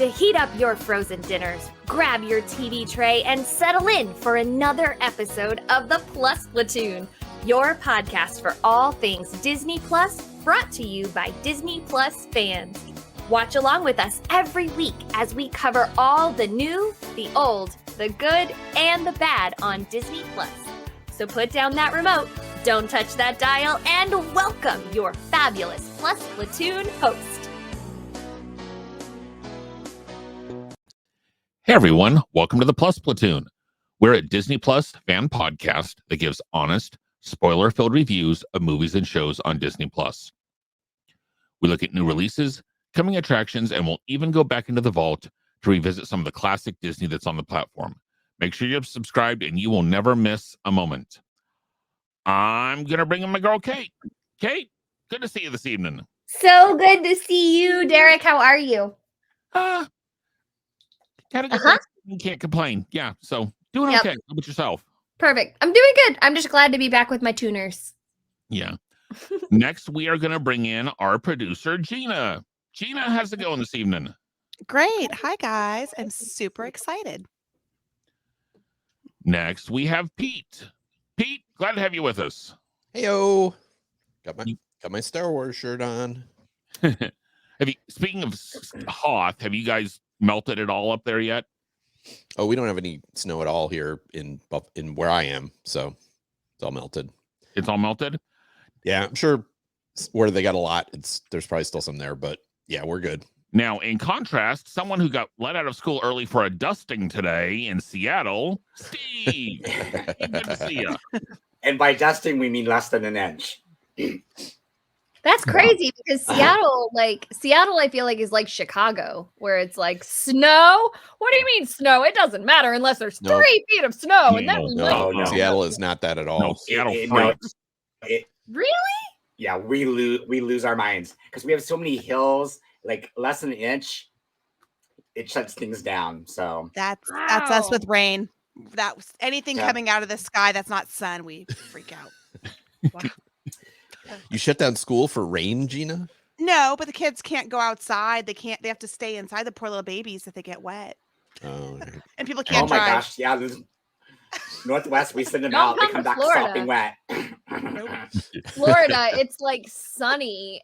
to heat up your frozen dinners, grab your TV tray, and settle in for another episode of the Plus Platoon, your podcast for all things Disney Plus, brought to you by Disney Plus fans. Watch along with us every week as we cover all the new, the old, the good, and the bad on Disney Plus. So put down that remote, don't touch that dial, and welcome your fabulous Plus Platoon host. Hey everyone, welcome to the Plus Platoon. We're a Disney Plus fan podcast that gives honest, spoiler-filled reviews of movies and shows on Disney Plus. We look at new releases, coming attractions, and we'll even go back into the vault to revisit some of the classic Disney that's on the platform. Make sure you're subscribed and you will never miss a moment. I'm going to bring in my girl, Kate. Kate, good to see you this evening. So good to see you, Derek. How are you? Had a good night. You can't complain. Yeah, so doing okay. How about yourself? Perfect. I'm doing good. I'm just glad to be back with my tuners. Yeah. Next, we are going to bring in our producer, Gina. Gina, how's it going this evening? Great. Hi, guys. I'm super excited. Next, we have Pete. Pete, glad to have you with us. Heyo. Got my Star Wars shirt on. Speaking of Hoth, have you guys melted it all up there yet? Oh, we don't have any snow at all here in where I am, so it's all melted. It's all melted? Yeah, I'm sure where they got a lot, there's probably still some there, but yeah, we're good. Now, in contrast, someone who got let out of school early for a dusting today in Seattle, Steve. Good to see you. And by dusting, we mean less than an inch. That's crazy because Seattle, I feel like is like Chicago, where it's like snow. What do you mean snow? It doesn't matter unless there's 3 feet of snow, and then no. Seattle is not that at all. No, Seattle. Really? Yeah, we lose our minds because we have so many hills. Like less than an inch, it shuts things down. So that's us with rain. That was anything coming out of the sky that's not sun, we freak out. Wow. You shut down school for rain, Gina? No, but the kids can't go outside. They have to stay inside, the poor little babies, if they get wet. Oh, right. And people can't drive. Oh my gosh, yeah. Northwest, we send them out. They come back sopping wet. Florida, it's like sunny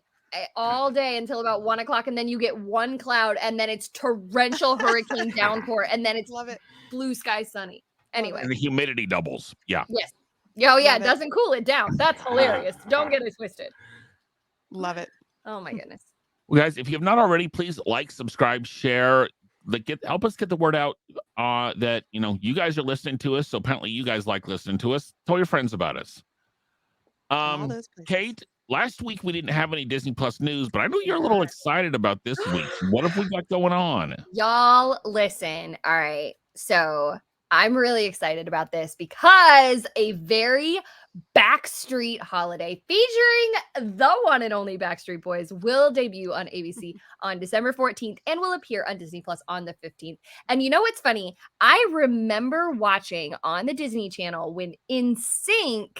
all day until about 1 o'clock, and then you get one cloud, and then it's torrential hurricane downpour, and then it's blue sky sunny. Anyway, and the humidity doubles. Yeah. Yes. Oh yeah, it doesn't cool it down. That's hilarious. Don't get it twisted. Love it. Oh my goodness. Well, guys, if you have not already, please like, subscribe, share. Help us get the word out that you guys are listening to us. So apparently you guys like listening to us. Tell your friends about us. Kate, last week we didn't have any Disney Plus news, but I know you're a little excited about this week. What have we got going on? Y'all listen. All right. So I'm really excited about this because a very Backstreet holiday featuring the one and only Backstreet Boys will debut on ABC on December 14th and will appear on Disney Plus on the 15th. And you know what's funny? I remember watching on the Disney Channel when NSYNC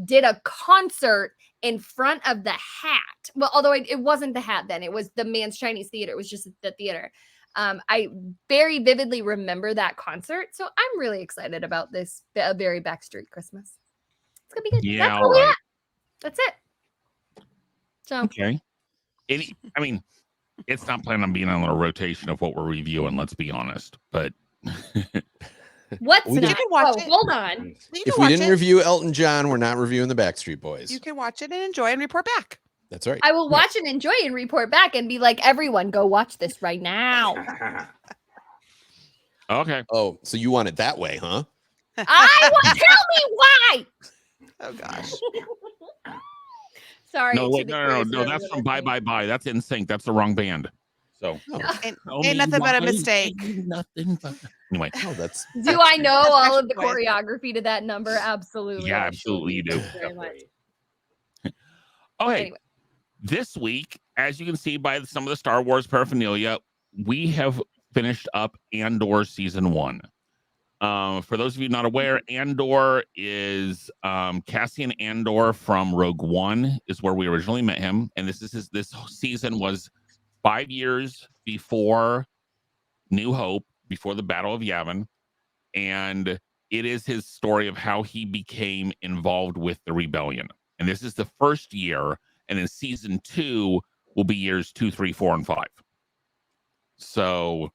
did a concert in front of the hat. Well, although it wasn't the hat then, it was the Man's Chinese Theater. It was just the theater. I very vividly remember that concert, so I'm really excited about this very Backstreet Christmas. It's gonna be good. Yeah, That's it. So okay. It's not planning on being on a rotation of what we're reviewing. Let's be honest, but what's you can watch it. Hold on. If we didn't review Elton John, we're not reviewing the Backstreet Boys. You can watch it and enjoy and report back. That's right. I will watch and enjoy and report back and be like, everyone, go watch this right now. Okay. Oh, so you want it that way, huh? Tell me why. Oh gosh. Sorry. No, that's from Bye Bye Bye. That's NSYNC. That's the wrong band. So ain't nothing but a mistake. Nothing but anyway. Oh, that's. Do I know all of the choreography to that number? Absolutely. Yeah, absolutely you do. Very much. Okay. Anyway. This week, as you can see by some of the Star Wars paraphernalia, we have finished up Andor season 1. For those of you not aware, Andor is Cassian Andor from Rogue One is where we originally met him, and this season was 5 years before New Hope before the Battle of Yavin, and it is his story of how he became involved with the rebellion. And this is the first year, and then season 2 will be years 2, 3, 4, and 5. So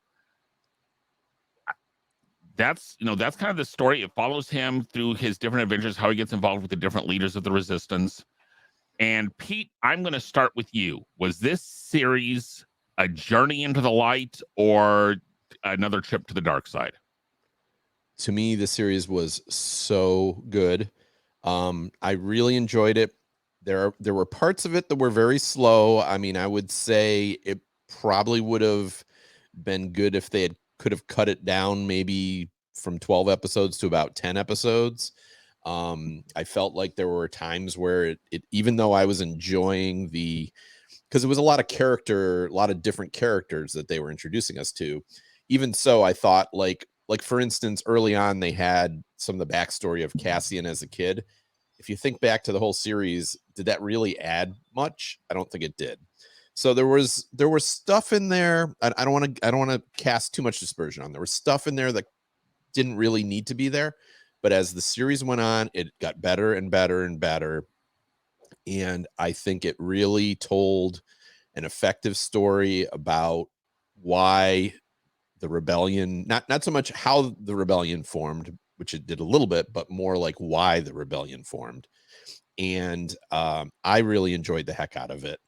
that's kind of the story. It follows him through his different adventures, how he gets involved with the different leaders of the resistance. And Pete, I'm going to start with you. Was this series a journey into the light or another trip to the dark side? To me, the series was so good. I really enjoyed it. There were parts of it that were very slow. I mean, I would say it probably would have been good if they could have cut it down maybe from 12 episodes to about 10 episodes. I felt like there were times where it even though I was enjoying because it was a lot of different characters that they were introducing us to. Even so, I thought like for instance, early on, they had some of the backstory of Cassian as a kid. If you think back to the whole series, did that really add much? I don't think it did. So there was stuff in there. I don't want to cast too much dispersion on. There was stuff in there that didn't really need to be there. But as the series went on, it got better and better and better. And I think it really told an effective story about why the rebellion, not so much how the rebellion formed, which it did a little bit, but more like why the rebellion formed. And I really enjoyed the heck out of it.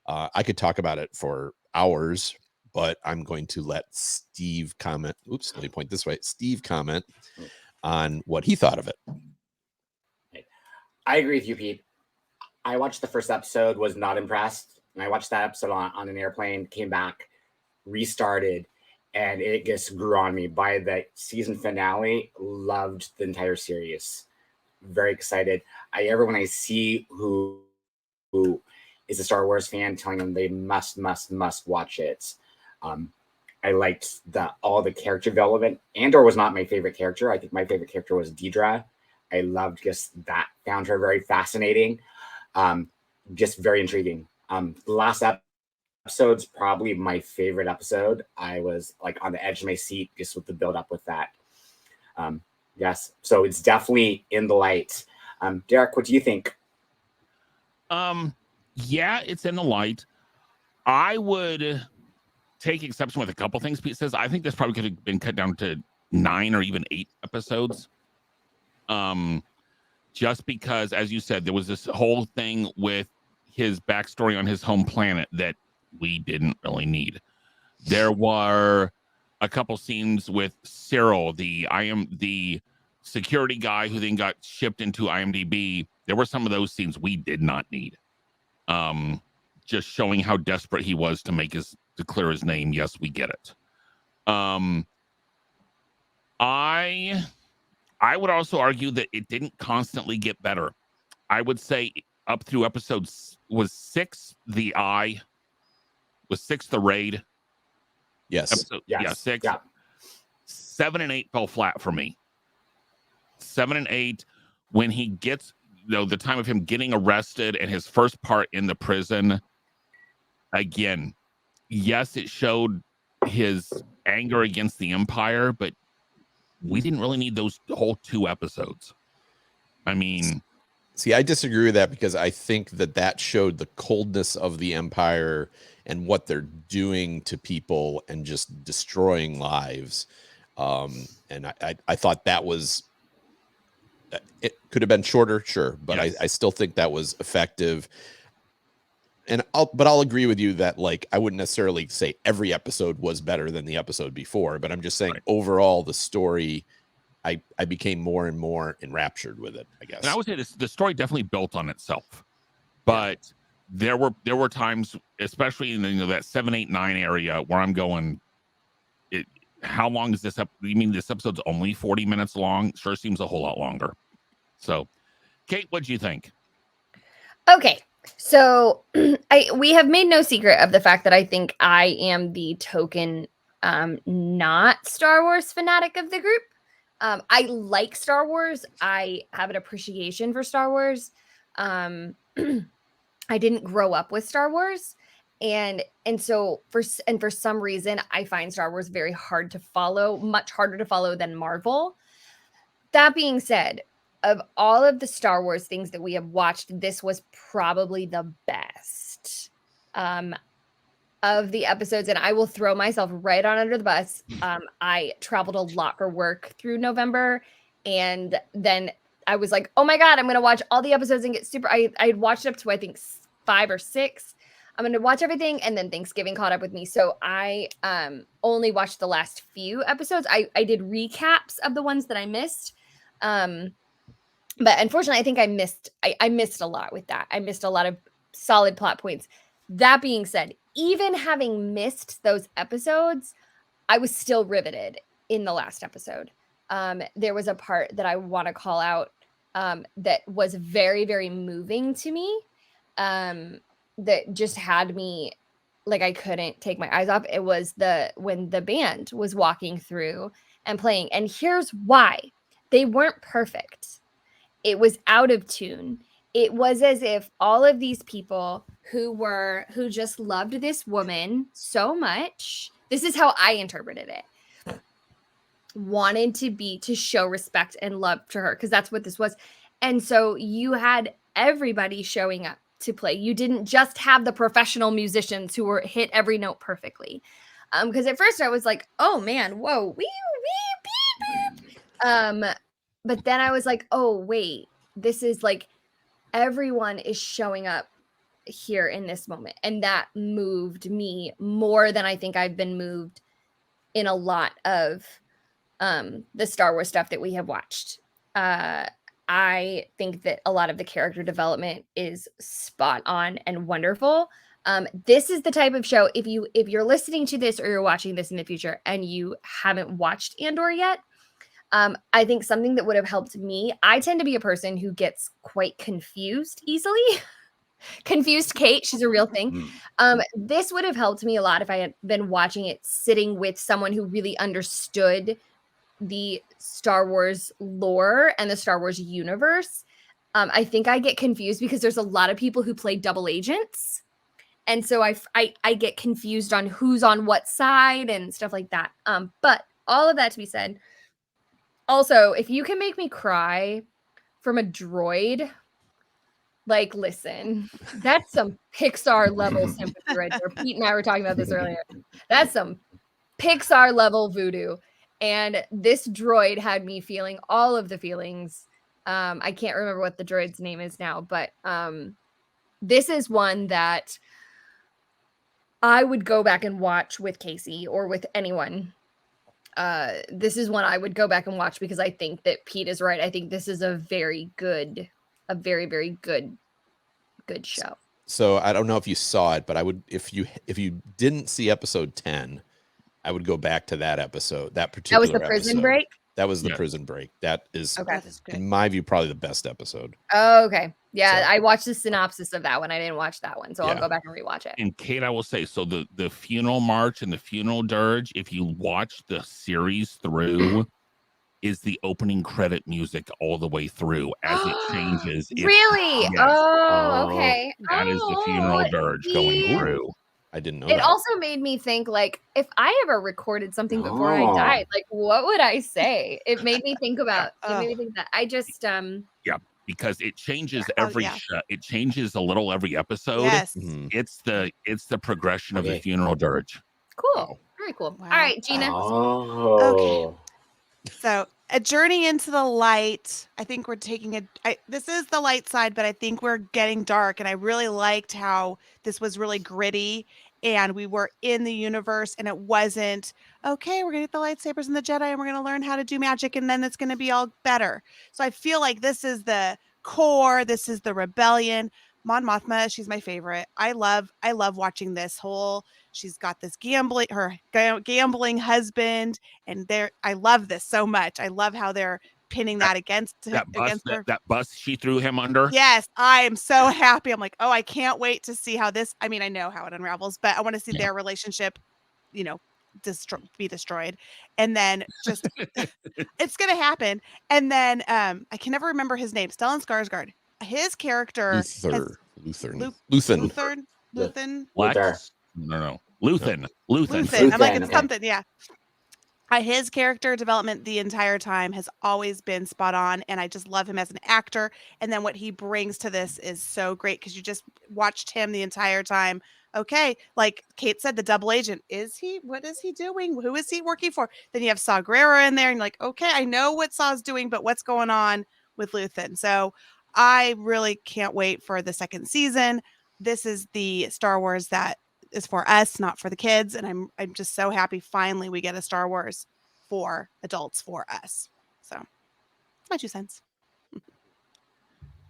I could talk about it for hours, but I'm going to let Steve comment. Oops, let me point this way. Steve comment on what he thought of it. I agree with you, Pete. I watched the first episode, was not impressed. And I watched that episode on an airplane, came back, restarted, and it just grew on me. By the season finale, loved the entire series. Very excited. When I see who is a Star Wars fan, telling them they must watch it. I liked all the character development. Andor was not my favorite character. I think my favorite character was Deidre. I loved just that. Found her very fascinating. Just very intriguing. The last episode's probably my favorite episode. I was like on the edge of my seat just with the build up with that. Yes, so it's definitely in the light. Derek, what do you think? Yeah, it's in the light. I would take exception with a couple things Pete says. I think this probably could have been cut down to 9 or even 8 episodes. Just because, as you said, there was this whole thing with his backstory on his home planet that we didn't really need. There were a couple scenes with Cyril, the security guy who then got shipped into IMDb. There were some of those scenes we did not need. Just showing how desperate he was to clear his name. Yes, we get it. I would also argue that it didn't constantly get better. I would say up through episodes was 6, the Eye, was 6 the Raid. Yes. Yes. Yeah, 6. Yeah. 7 and 8 fell flat for me. 7 and 8, when he gets, the time of him getting arrested and his first part in the prison, again, yes, it showed his anger against the Empire, but we didn't really need those whole 2 episodes. I mean, see, I disagree with that because I think that showed the coldness of the Empire and what they're doing to people and just destroying lives. And I thought that was, it could have been shorter, sure, but yes. I still think that was effective. And I'll agree with you that like I wouldn't necessarily say every episode was better than the episode before, but I'm just saying overall the story, I became more and more enraptured with it, I guess. And I would say the story definitely built on itself, but there were times, especially in that 7, 8, 9 area, where I'm going, how long is this? You mean this episode's only 40 minutes long? Sure seems a whole lot longer. So, Kate, what do you think? Okay. So we have made no secret of the fact that I think I am the token not Star Wars fanatic of the group. I like Star Wars. I have an appreciation for Star Wars. I didn't grow up with Star Wars. And so for some reason, I find Star Wars very hard to follow, much harder to follow than Marvel. That being said, of all of the Star Wars things that we have watched, this was probably the best of the episodes. And I will throw myself right on under the bus. I traveled a lot for work through November. And then I was like, oh my God, I'm going to watch all the episodes and get super. I had watched up to, I think, 5 or 6. I'm going to watch everything. And then Thanksgiving caught up with me. So I only watched the last few episodes. I did recaps of the ones that I missed. But unfortunately, I think I missed a lot with that. I missed a lot of solid plot points. That being said, even having missed those episodes, I was still riveted in the last episode. There was a part that I want to call out that was very, very moving to me. That just had me like I couldn't take my eyes off. It was when the band was walking through and playing. And here's why. They weren't perfect. It was out of tune. It was as if all of these people who just loved this woman so much. This is how I interpreted it. Wanted to show respect and love to her because that's what this was. And so you had everybody showing up to play. You didn't just have the professional musicians who hit every note perfectly. Because at first I was like, oh man, whoa, wee, beep, beep. But then I was like, oh wait, this is like everyone is showing up here in this moment. And that moved me more than I think I've been moved in a lot of the Star Wars stuff that we have watched. I think that a lot of the character development is spot on and wonderful. This is the type of show, if you're listening to this or you're watching this in the future and you haven't watched Andor yet, I think something that would have helped me, I tend to be a person who gets quite confused easily. Confused Kate, she's a real thing. This would have helped me a lot if I had been watching it sitting with someone who really understood the Star Wars lore and the Star Wars universe. I think I get confused because there's a lot of people who play double agents. And so I get confused on who's on what side and stuff like that. But all of that to be said, also, if you can make me cry from a droid, like, listen, that's some Pixar level sympathy right there. Pete and I were talking about this earlier. That's some Pixar level voodoo. And this droid had me feeling all of the feelings. I can't remember what the droid's name is now, but this is one that I would go back and watch with Casey or with anyone. This is one I would go back and watch because I think that Pete is right. I think this is a very, very good show. So I don't know if you saw it, but I would, if you didn't see episode 10, I would go back to that episode, that particular That was the prison episode. break? That was the prison break. That is, Okay. in my view, probably the best episode. Oh, okay. Yeah, So- I watched the synopsis of that one. I didn't watch that one, so I'll Yeah. go back and rewatch it. And Kate, I will say, so the funeral march and the funeral dirge, if you watch the series through, is the opening credit music all the way through as it changes. Really? Yes. Oh, okay. That is the funeral dirge going see? through. I didn't know It that. also made me think, like, if I ever recorded something before I Oh. died, like, what would I say? It made me think about. It made me think that I just Because it changes Oh, every yeah. it changes a little every episode. Yes. Mhm. It's the progression of the Okay. funeral dirge. cool. Wow. Very cool. Wow. All right, Gina. Oh. So a journey into the light. I think we're taking this is the light side, but I think we're getting dark. And I really liked how this was really gritty and we were in the universe and it wasn't, okay, we're going to get the lightsabers and the Jedi and we're going to learn how to do magic and then it's going to be all better. So I feel like this is the core. This is the rebellion. Mon Mothma, she's my favorite. I love watching this whole, she's got this gambling husband and I love this so much. I love how they're pinning that against That bus her. that bus she threw him under. Yes, I am so happy. I'm like, oh, I can't wait to see how this, I mean, I know how it unravels, but I want to see their relationship, be destroyed. And then just, it's going to happen. And then I can never remember his name, Stellan Skarsgård. His character Luthen. Luthen. Lex? Luther. No. Luthen. Luthen. I'm like, Luthen, it's okay. something. Yeah. His character development the entire time has always been spot on, and I just love him as an actor. And then what he brings to this is so great because you just watched him the entire time. Okay, like Kate said, the double agent, what is he doing? Who is he working for? Then you have Saw Gerrera in there, and you're like, okay, I know what Saw's doing, but what's going on with Luthen? So I really can't wait for the second season. This is the Star Wars that is for us, not for the kids. And I'm just so happy finally we get a Star Wars for adults for us. So my 2 cents.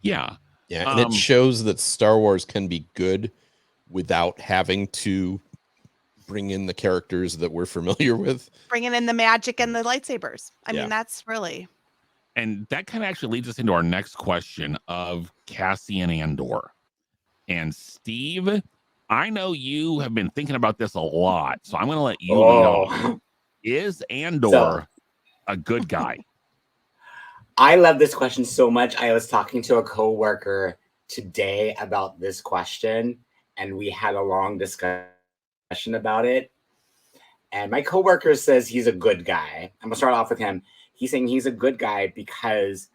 Yeah. Yeah, and it shows that Star Wars can be good without having to bring in the characters that we're familiar with. Bringing in the magic and the lightsabers. I Yeah. mean, that's really. And that kind of actually leads us into our next question of Cassian Andor. And Steve, I know you have been thinking about this a lot, so I'm going to let you lead off. Is Andor a good guy? I love this question so much. I was talking to a coworker today about this question, and we had a long discussion about it. And my coworker says he's a good guy. I'm gonna start off with him. He's saying he's a good guy because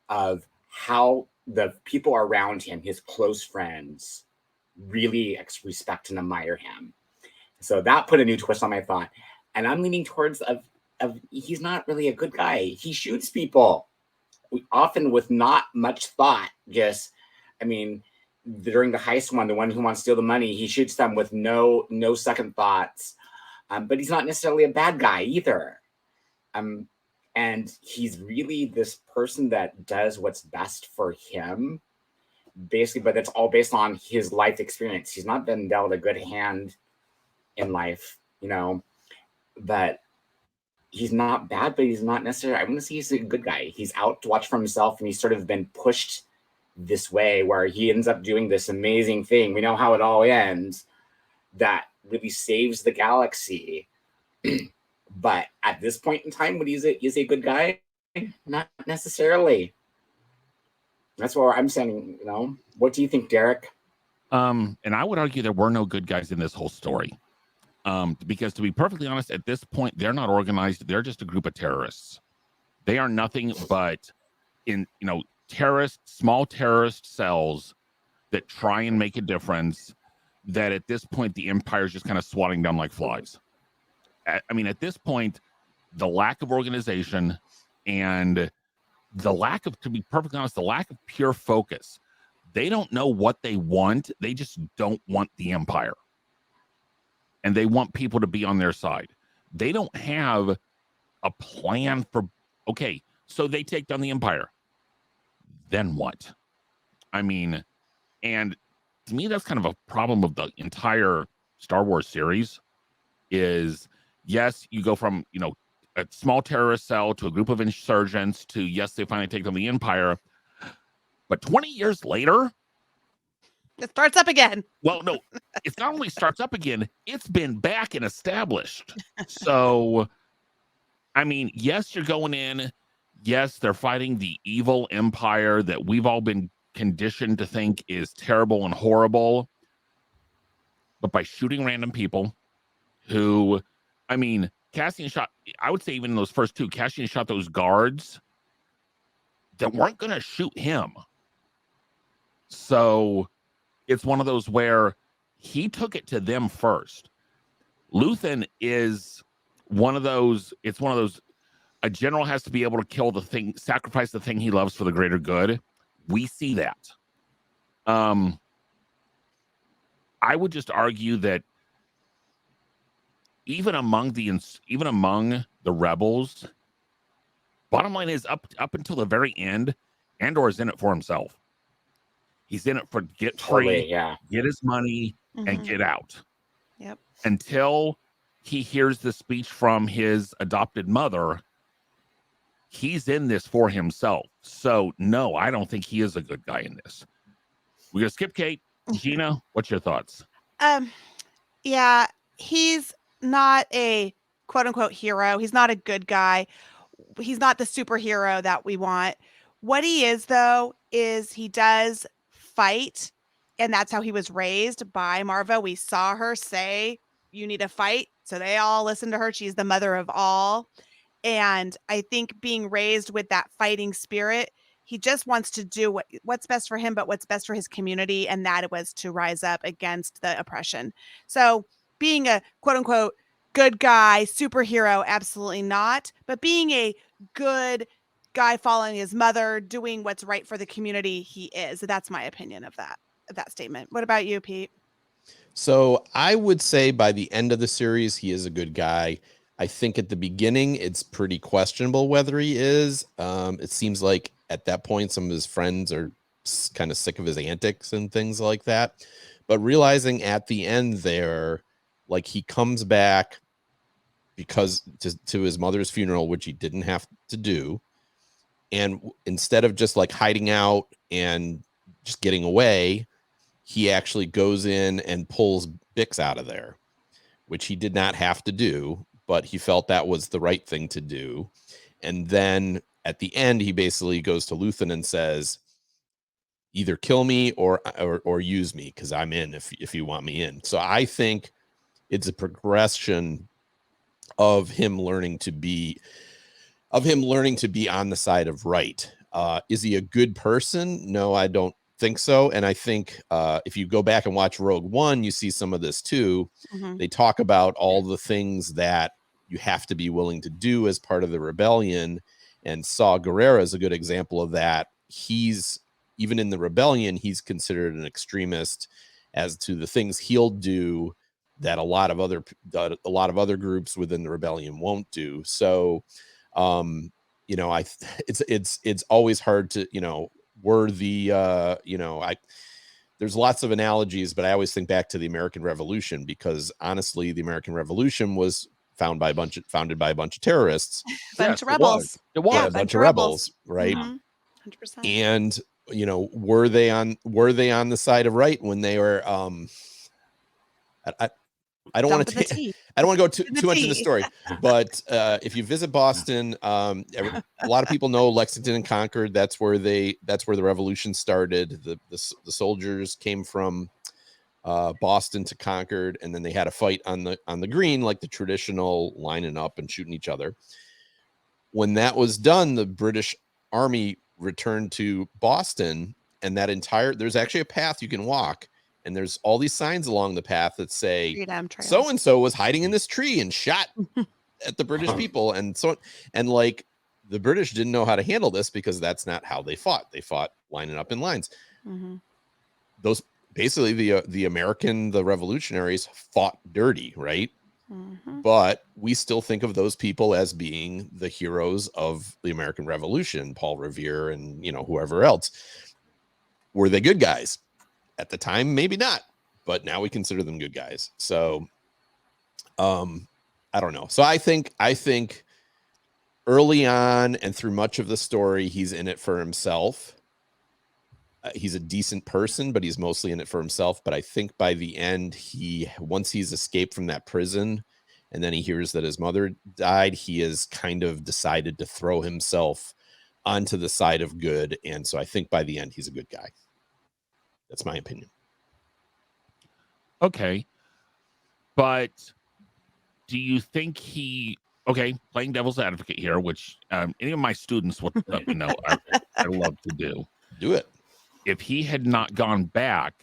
of how the people around him, his close friends, really respect and admire him. So that put a new twist on my thought. And I'm leaning towards of he's not really a good guy. He shoots people, often with not much thought. During the heist one, the one who wants to steal the money, he shoots them with no second thoughts. But he's not necessarily a bad guy either. And he's really this person that does what's best for him, basically, but that's all based on his life experience. He's not been dealt a good hand in life, but he's not bad, but he's not necessarily, I wouldn't say he's a good guy. He's out to watch for himself, and he's sort of been pushed this way where he ends up doing this amazing thing. We know how it all ends, that really saves the galaxy. But at this point in time, when he's a good guy, not necessarily. That's what I'm saying. What do you think, Derek? And I would argue there were no good guys in this whole story. Because to be perfectly honest, at this point, they're not organized. They're just a group of terrorists. They are nothing but small terrorist cells that try and make a difference, that at this point, the Empire is just kind of swatting down like flies. At this point, the lack of organization and the lack of, to be perfectly honest, the lack of pure focus. They don't know what they want. They just don't want the Empire. And they want people to be on their side. They don't have a plan for, okay, so they take down the Empire. Then what? And to me, that's kind of a problem of the entire Star Wars series is, yes, you go from, a small terrorist cell to a group of insurgents to, yes, they finally take down the Empire. But 20 years later, it starts up again. Well, no, it's not only starts up again, it's been back and established. So, yes, you're going in. Yes, they're fighting the evil Empire that we've all been conditioned to think is terrible and horrible. But by shooting random people who, Cassian shot, I would say even in those first two, Cassian shot those guards that weren't going to shoot him. So it's one of those where he took it to them first. Luthen is one of those, a general has to be able to kill the thing, sacrifice the thing he loves for the greater good. We see that. I would just argue that even among the rebels, bottom line is up until the very end, Andor is in it for himself. He's in it for get free, get his money, and get out. Yep. Until he hears the speech from his adopted mother, he's in this for himself. So, no, I don't think he is a good guy in this. We're going to skip Kate. Gina, what's your thoughts? Yeah, he's not a quote-unquote hero. He's not a good guy. He's not the superhero that we want. What he is, though, is he does fight And that's how he was raised by Marva. We saw her say, "You need to fight." So they all listened to her. She's the mother of all. And I think being raised with that fighting spirit, he just wants to do what's best for him, but what's best for his community. And that it was to rise up against the oppression. So being a quote unquote good guy, superhero, absolutely not. But being a good guy following his mother, doing what's right for the community, he is. That's my opinion of that statement. What about you, Pete? So I would say by the end of the series, he is a good guy. I think at the beginning, it's pretty questionable whether he is. It seems like at that point, some of his friends are kind of sick of his antics and things like that. But realizing at the end there, like he comes back because to his mother's funeral, which he didn't have to do. And instead of just like hiding out and just getting away, he actually goes in and pulls Bix out of there, which he did not have to do, but he felt that was the right thing to do. And then at the end, he basically goes to Luthen and says, either kill me or use me, because I'm in if you want me in. So I think it's a progression of him learning to be on the side of right. Is he a good person? No, I don't think so. And I think if you go back and watch Rogue One, you see some of this too. Mhm. They talk about all the things that you have to be willing to do as part of the rebellion. And Saw Gerrera is a good example of that. He's even in the rebellion, he's considered an extremist as to the things he'll do that a lot of other groups within the rebellion won't do. So, you know, it's always hard to, you know, there's lots of analogies, but I always think back to the American Revolution, because honestly, the American Revolution was founded by a bunch of terrorists. Bunch of rebels. It was. Yeah, A bunch of rebels, right? Mhm. 100%. And you know, were they on the side of right when they were I don't want to go too much into the story, but if you visit Boston, a lot of people know Lexington and Concord. That's where the revolution started. The soldiers came from Boston to Concord, and then they had a fight on the green, like the traditional lining up and shooting each other. When that was done, the British Army returned to Boston, and there's actually a path you can walk. And there's all these signs along the path that say so-and-so was hiding in this tree and shot at the British people. And like the British didn't know how to handle this, because that's not how they fought. They fought lining up in lines. Mm-hmm. Those basically the revolutionaries fought dirty, right? Mm-hmm. But we still think of those people as being the heroes of the American Revolution, Paul Revere and, you know, whoever else. Were they good guys? At the time, maybe not, but now we consider them good guys. So, I don't know. So I think early on and through much of the story, he's in it for himself. He's a decent person, but he's mostly in it for himself. But I think by the end, once he's escaped from that prison, and then he hears that his mother died, he has kind of decided to throw himself onto the side of good. And so I think by the end, he's a good guy. That's my opinion. Okay. But do you think playing devil's advocate here, which any of my students would let me know I love to do. Do it. If he had not gone back,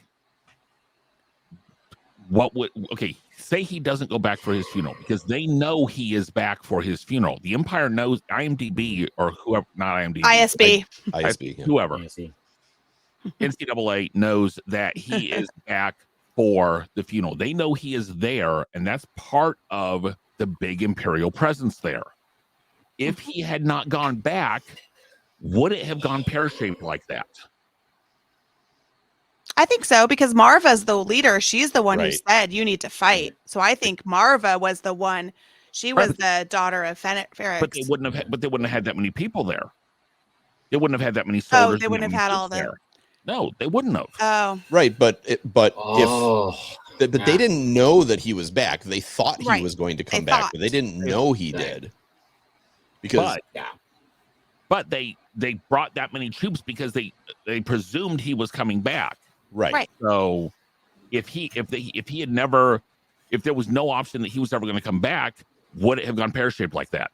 say he doesn't go back for his funeral, because they know he is back for his funeral. The Empire knows, IMDb or whoever, not IMDb. ISB, yeah. Whoever. ISB. NCAA knows that he is back for the funeral. They know he is there, and that's part of the big Imperial presence there. If he had not gone back, would it have gone pear-shaped like that? I think so, because Marva's the leader. She's the one who Right. said you need to fight. So I think Marva was the one. She was the daughter of Ferrex. But they wouldn't have had that many people there. They wouldn't have had that many soldiers. Oh, they wouldn't have had all there. No, they wouldn't have. Oh, right. But they didn't know that he was back. They thought he was going to come back, but they didn't know he did. Because but they brought that many troops because they presumed he was coming back. Right. So if he had never, if there was no option that he was ever going to come back, would it have gone pear-shaped like that?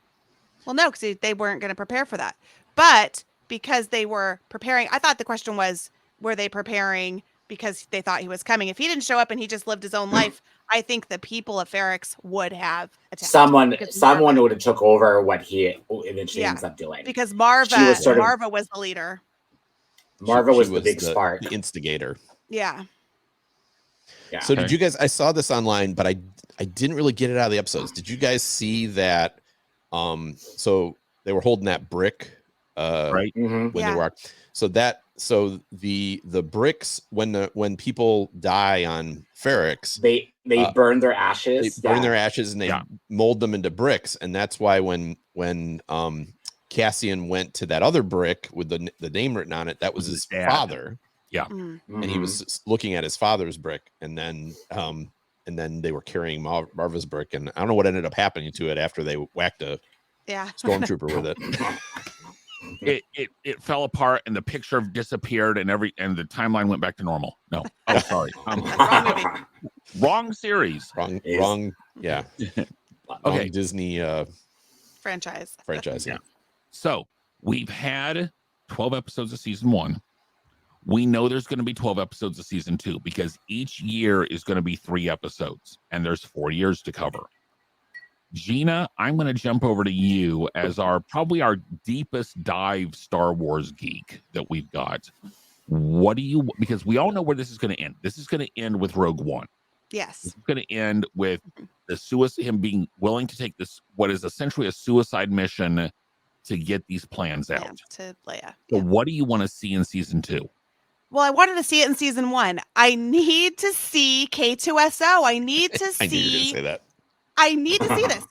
Well, no, because they weren't going to prepare for that. But because they were preparing, I thought the question was, were they preparing because they thought he was coming? If he didn't show up and he just lived his own life, I think the people of Ferrix would have attacked. Someone because Marva- would have took over what he eventually Yeah. ends up doing. because She Marva was sort of- Marva was the leader. Marva She was the big spark. the instigator. Yeah. Yeah. So did you guys? I saw this online, but I didn't really get it out of the episodes. Did you guys see that? So they were holding that brick, Right. Mhm. when Yeah. they were. So the bricks when people die on Ferrix, They burn their they ashes. burn their ashes and they Yeah. mold them into bricks, and that's why when Cassian went to that other brick with the name written on it, that was his dad. father, Mm. and he was looking at his father's brick, and then they were carrying Marva's brick, and I don't know what ended up happening to it after they whacked a Yeah. stormtrooper with it. It fell apart and the picture disappeared and the timeline went back to normal. No. Oh, sorry. Wrong movie. Wrong series. Wrong, yeah. Okay. Wrong Disney Franchise. franchise. Yeah. So we've had 12 episodes of season 1. We know there's going to be 12 episodes of season 2 because each year is going to be 3 episodes and there's 4 years to cover. Gina, I'm going to jump over to you as probably our deepest dive Star Wars geek that we've got. Because we all know where this is going to end. This is going to end with Rogue One. Yes. This is going to end with him being willing to take this, what is essentially a suicide mission to get these plans Yeah, out. to Leia. So what do you want to see in season 2? Well, I wanted to see it in season 1. I need to see K2SO. I need to I knew you were going to see. say that. I need to see this.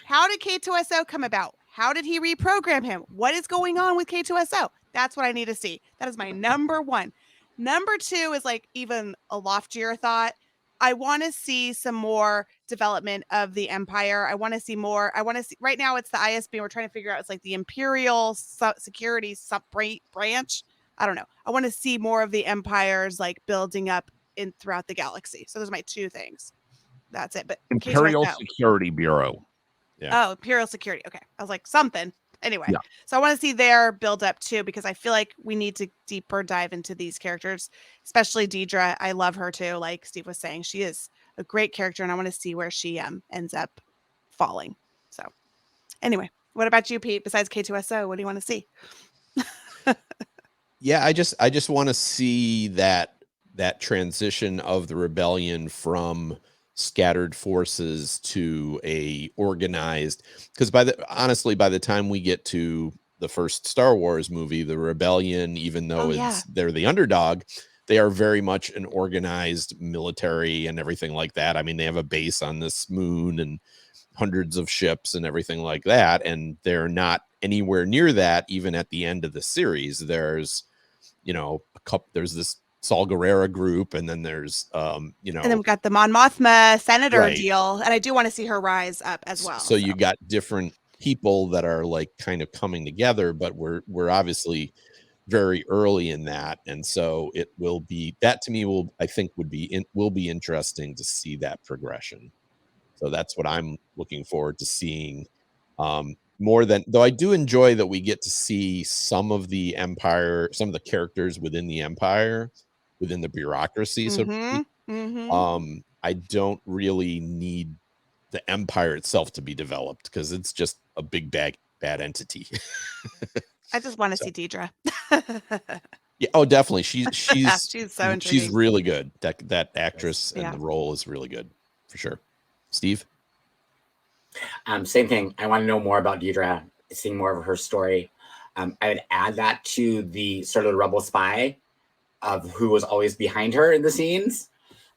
How did K2SO come about? How did he reprogram him? What is going on with K2SO? That's what I need to see. That is my number 1. Number 2 is like even a loftier thought. I want to see some more development of the Empire. I want to see more. I want to see, right now it's the ISB. We're trying to figure out, it's like the Imperial Security branch. I don't know. I want to see more of the Empires like building up throughout the galaxy. So those are my 2 things. That's it. But Imperial K2SO. Security Bureau. Yeah. Oh, Imperial Security. Okay. I was like, something. Anyway, Yeah. so I want to see their build up too, because I feel like we need to deeper dive into these characters, especially Deidre. I love her too. Like Steve was saying, she is a great character, and I want to see where she ends up falling. So anyway, what about you, Pete? Besides K2SO, what do you want to see? Yeah, I just want to see that transition of the rebellion from scattered forces to a organized, because honestly by the time we get to the first Star Wars movie, the rebellion, even though they're the underdog, they are very much an organized military and everything like that. I mean, they have a base on this moon and hundreds of ships and everything like that, and they're not anywhere near that even at the end of the series. There's there's this Saul Guerrera group, and then there's and then we've got the Mon Mothma senator Right. deal, and I do want to see her rise up as well. So you got different people that are like kind of coming together, but we're obviously very early in that, and so it will be that to me will be interesting to see that progression. So that's what I'm looking forward to seeing. More than, though I do enjoy that we get to see some of the Empire, some of the characters within the Empire, within the bureaucracy. So to speak. I don't really need the Empire itself to be developed because it's just a big bad entity. I just want to see Deidre. Yeah. Oh, definitely. She's so intriguing. She's really good. That actress and Yeah. the role is really good for sure. Steve. Same thing. I want to know more about Deidre, seeing more of her story. I would add that to the sort of the rebel spy of who was always behind her in the scenes.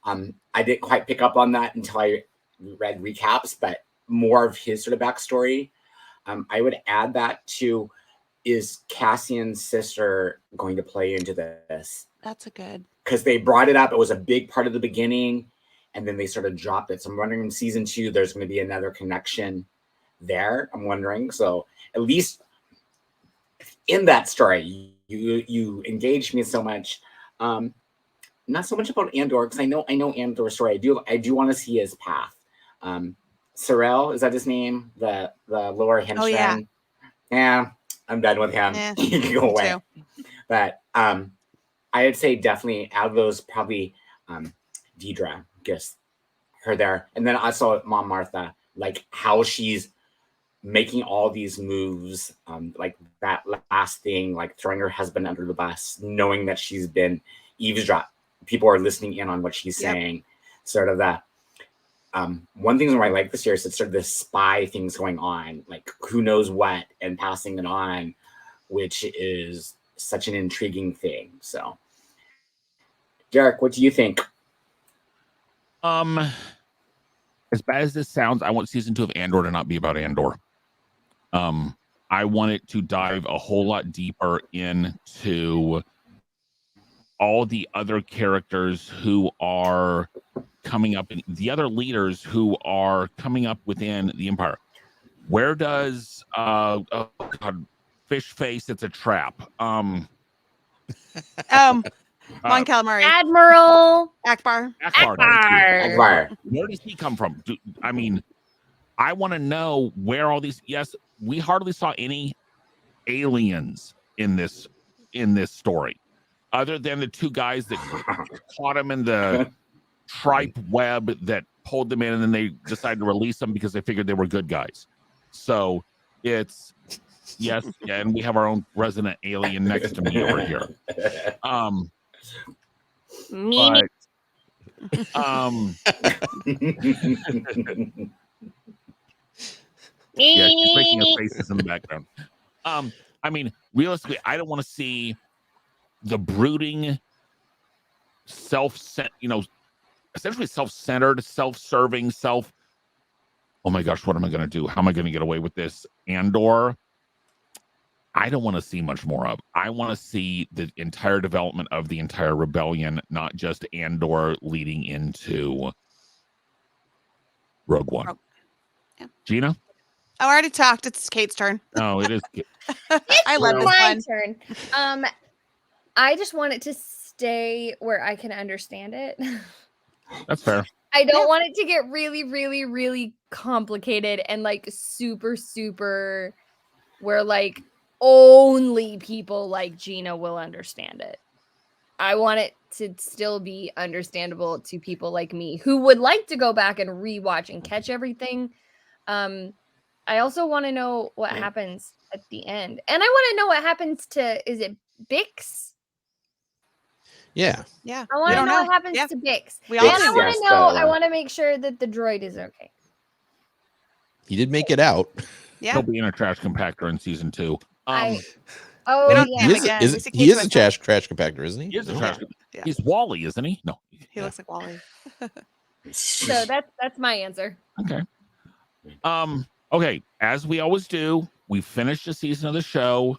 I didn't quite pick up on that until I read recaps, but more of his sort of backstory. I would add that to, is Cassian's sister going to play into this? That's a good. Because they brought it up. It was a big part of the beginning, and then they sort of dropped it. So I'm wondering in season 2, there's going to be another connection there. I'm wondering. So at least in that story, you engaged me so much. not so much about Andor, because I know Andor's story. I do want to see his path. Sorrel, is that his name? The lower henchman. Oh, yeah. Yeah, I'm done with him. Yeah, He can go me away. too. But I would say definitely out of those, probably Deidre, just her there, and then also Mom Martha, like how she's making all these moves, like that last thing, like throwing her husband under the bus, knowing that she's been eavesdropped. People are listening in on what she's saying. Sort of that. One thing why I like this year is it's sort of the spy things going on, like who knows what, and passing it on, which is such an intriguing thing. So, Derek, what do you think? As bad as this sounds, I want season 2 of Andor to not be about Andor. I want it to dive a whole lot deeper into all the other characters who are coming up, and the other leaders who are coming up within the Empire. Where does oh God, fish face? It's a trap. Mon Calamari. Admiral Akbar. Akbar. Thank you. Akbar. Where does he come from? I mean, I want to know where all these. Yes, we hardly saw any aliens in this story, other than the two guys that caught him in the tripe web that pulled them in, and then they decided to release them because they figured they were good guys. So it's yes, yeah, and we have our own resident alien next to me over here. Me. Yeah, she's making her faces in the background. I mean, realistically, I don't want to see the brooding, essentially self-centered, self-serving, oh my gosh, what am I going to do? How am I going to get away with this? Andor, I don't want to see much more of. I want to see the entire development of the entire rebellion, not just Andor leading into Rogue One. Yeah. Gina? I already talked. It's Kate's turn. Oh, it is. I love this my one. turn. I just want it to stay where I can understand it. That's fair. I don't want it to get really, really, really complicated and like super, super where like only people like Gina will understand it. I want it to still be understandable to people like me who would like to go back and rewatch and catch everything. I also want to know what happens at the end. And I want to know what happens to, is it Bix? Yeah. Yeah. I want to know what happens to Bix. We all And do. I want to know, I want to make sure that the droid is okay. He did make it out. Yeah. He'll be in a trash compactor in season 2. We Oh, don't yeah. see him again. We see He is a K2SO. trash compactor, isn't he? He is a No. trash. Yeah. He's Wally, isn't he? No. He looks like Wally. So that's my answer. Okay. Okay. As we always do, we finish the season of the show.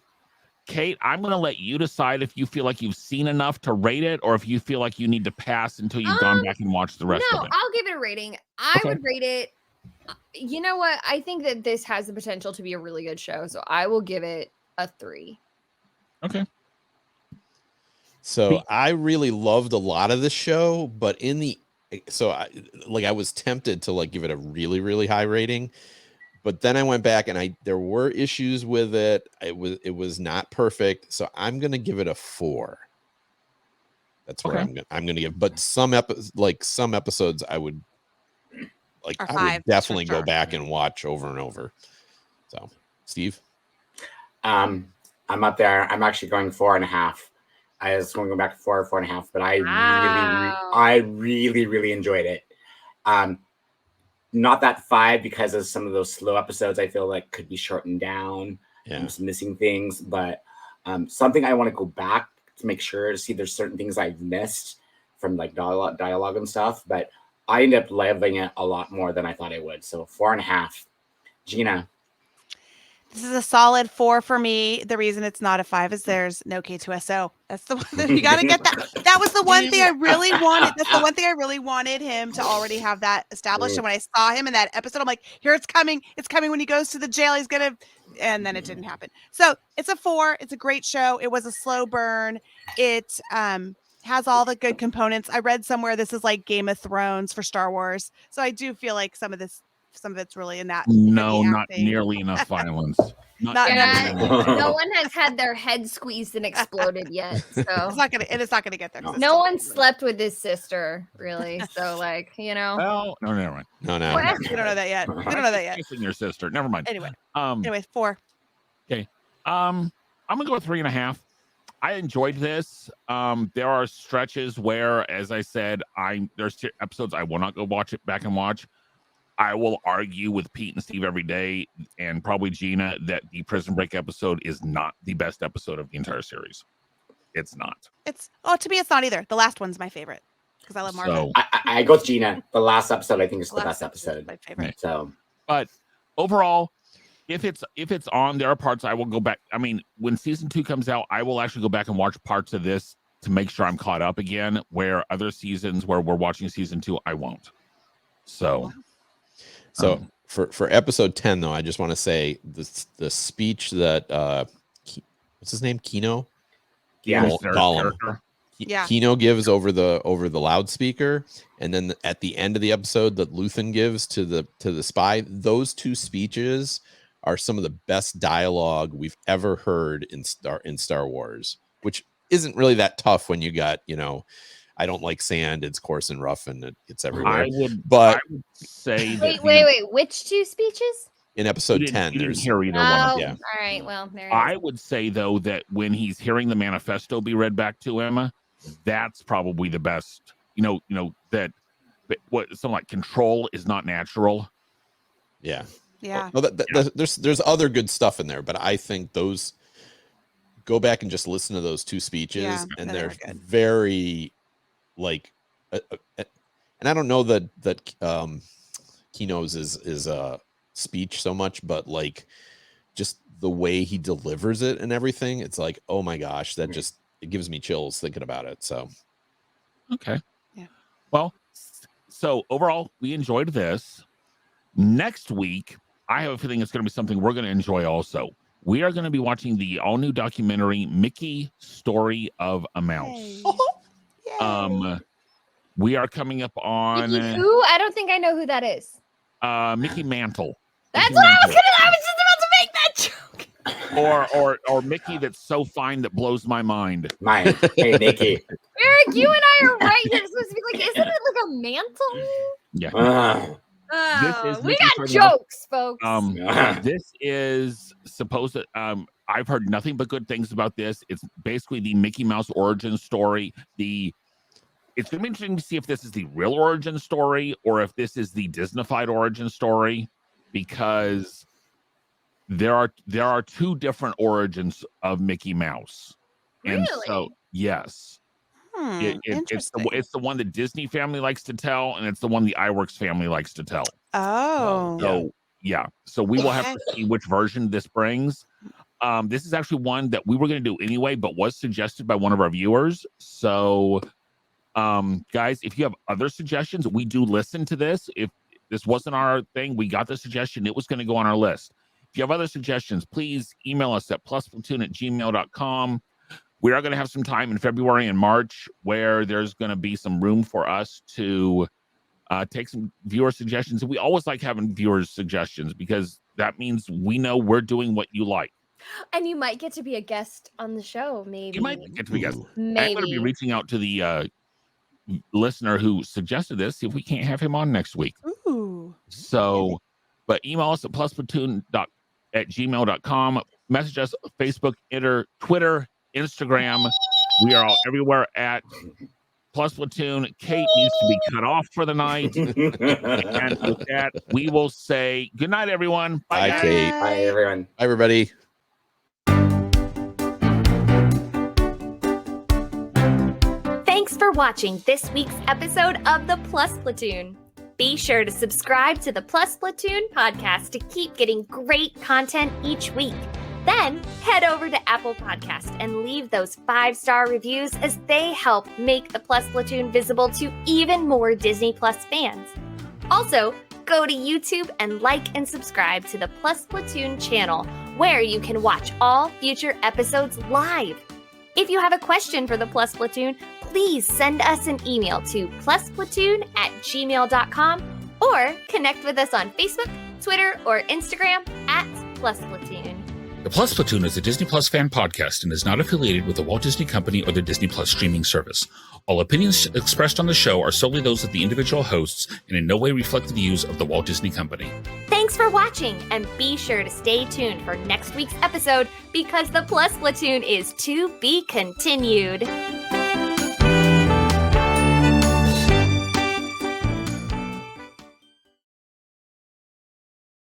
Kate, I'm going to let you decide if you feel like you've seen enough to rate it, or if you feel like you need to pass until you've gone back and watched the rest of it. I'll give it a rating. I would rate it. You know what? I think that this has the potential to be a really good show, so I will give it a 3. Okay. So I really loved a lot of the show, but I was tempted to like give it a really, really high rating, but then I went back and there were issues with it. It was not perfect, so I'm gonna give it a 4. That's where I'm gonna give. But some episodes I would definitely go back and watch over and over. So, Steve, I'm up there. I'm actually going 4.5. I was going to go back to 4.5, but I really enjoyed it. Not that 5 because of some of those slow episodes. I feel like could be shortened down. Some missing things, but something I want to go back to make sure to see there's certain things I've missed from like dialogue and stuff. But I ended up loving it a lot more than I thought I would. So 4.5. Gina. This is a solid 4 for me. The reason it's not a 5 is there's no K2SO. That's the one you got to get that. That was the one thing I really wanted. That's the one thing I really wanted him to already have that established. And when I saw him in that episode, I'm like, here it's coming. It's coming when he goes to the jail. He's going to, and then it didn't happen. So it's a 4. It's a great show. It was a slow burn. has all the good components. I read somewhere this is like Game of Thrones for Star Wars. So I do feel like some of it's really in that No, heavy not acting. nearly enough violence. Not Yeah, nearly. no one has had their head squeezed and exploded yet. So It's not gonna get there. 'cause it's no still one England. slept with his sister, really. So like, you know. Well, no, never mind. No, no. What? We don't know that yet. We don't know that yet. Kissing your sister. Never mind. Anyway, Um, 4. I'm gonna go with 3.5. I enjoyed this. There are stretches where, as I said, there's episodes I will not go watch it back and watch. I will argue with Pete and Steve every day, and probably Gina, that the Prison Break episode is not the best episode of the entire series. It's not. To me, it's not either. The last one's my favorite because I love Marvin. So, I go with Gina. The last episode, I think, is the Last best episode's episode. my favorite. So, but overall, if it's on, there are parts I will go back. I mean, when season 2 comes out, I will actually go back and watch parts of this to make sure I'm caught up again. Where other seasons where we're watching season 2, I won't. So. So for episode 10, though, I just want to say the speech that what's his name? Kino? yeah. Gollum. Yeah. Kino gives over the loudspeaker, and then at the end of the episode that Luthen gives to the spy, those two speeches are some of the best dialogue we've ever heard in Star Wars, which isn't really that tough when you got, I don't like sand, it's coarse and rough, and it's everywhere. I would say that Wait. Which two speeches? In episode you 10, didn't there's hear either one of them. yeah. All right. Well, there it is. I would say, though, that when he's hearing the manifesto be read back to him, that's probably the best. That what something like control is not natural. Yeah. Yeah. Well, there's other good stuff in there, but I think those, go back and just listen to those two speeches, Yeah, and they they're are good. very and I don't know that Kino's is a speech so much, but like just the way he delivers it and everything, it's like, oh my gosh, that just, it gives me chills thinking about it. So Okay. Yeah. Well, so overall, we enjoyed this. Next week, I have a feeling it's going to be something we're going to enjoy also. We are going to be watching the all-new documentary, Mickey Story of a Mouse. Yay. We are coming up on Mickey who? I don't think I know who that is. Mickey Mantle. That's Mickey what I Mantle. was just about to make that joke. Or Mickey that's so fine that blows my mind. Mine. Hey, Nikki. Eric, you and I are right. It's supposed to be like, isn't it like a mantle? Yeah. Ugh. Oh, is we Mickey got Story of a Mouse. jokes, folks. This is supposed to I've heard nothing but good things about this. It's basically the Mickey Mouse origin story. It's going to be interesting to see if this is the real origin story or if this is the Disneyfied origin story, because there are two different origins of Mickey Mouse. And so, Really? yes, Interesting. it's the one the Disney family likes to tell, and it's the one the iWorks family likes to tell. Oh. So yeah, so we will have to see which version this brings. This is actually one that we were going to do anyway, but was suggested by one of our viewers. So, guys, if you have other suggestions, we do listen to this. If this wasn't our thing, we got the suggestion, it was going to go on our list. If you have other suggestions, please email us at plusplatoon@gmail.com. We are going to have some time in February and March where there's going to be some room for us to take some viewer suggestions. And we always like having viewers' suggestions because that means we know we're doing what you like. And you might get to be a guest on the show, maybe. You might get to be guests. Maybe. I'm going to be reaching out to the listener who suggested this, see if we can't have him on next week. Ooh. So, but email us at plusplatoon@gmail.com. Message us on Facebook, Twitter, Instagram. We are all everywhere at plusplatoon. Kate needs to be cut off for the night. And with that, we will say good night, everyone. Bye, guys. Kate. Bye, everyone. Bye, everybody. Thanks for watching this week's episode of the Plus Platoon. Be sure to subscribe to the Plus Platoon podcast to keep getting great content each week. Then head over to Apple Podcast and leave those 5-star reviews as they help make the Plus Platoon visible to even more Disney Plus fans. Also, go to YouTube and like and subscribe to the Plus Platoon channel, where you can watch all future episodes live. If you have a question for the Plus Platoon, please send us an email to plusplatoon@gmail.com or connect with us on Facebook, Twitter, or Instagram @plusplatoon. The Plus Platoon is a Disney Plus fan podcast and is not affiliated with the Walt Disney Company or the Disney Plus streaming service. All opinions expressed on the show are solely those of the individual hosts and in no way reflect the views of the Walt Disney Company. Thanks for watching, and be sure to stay tuned for next week's episode because the Plus Platoon is to be continued.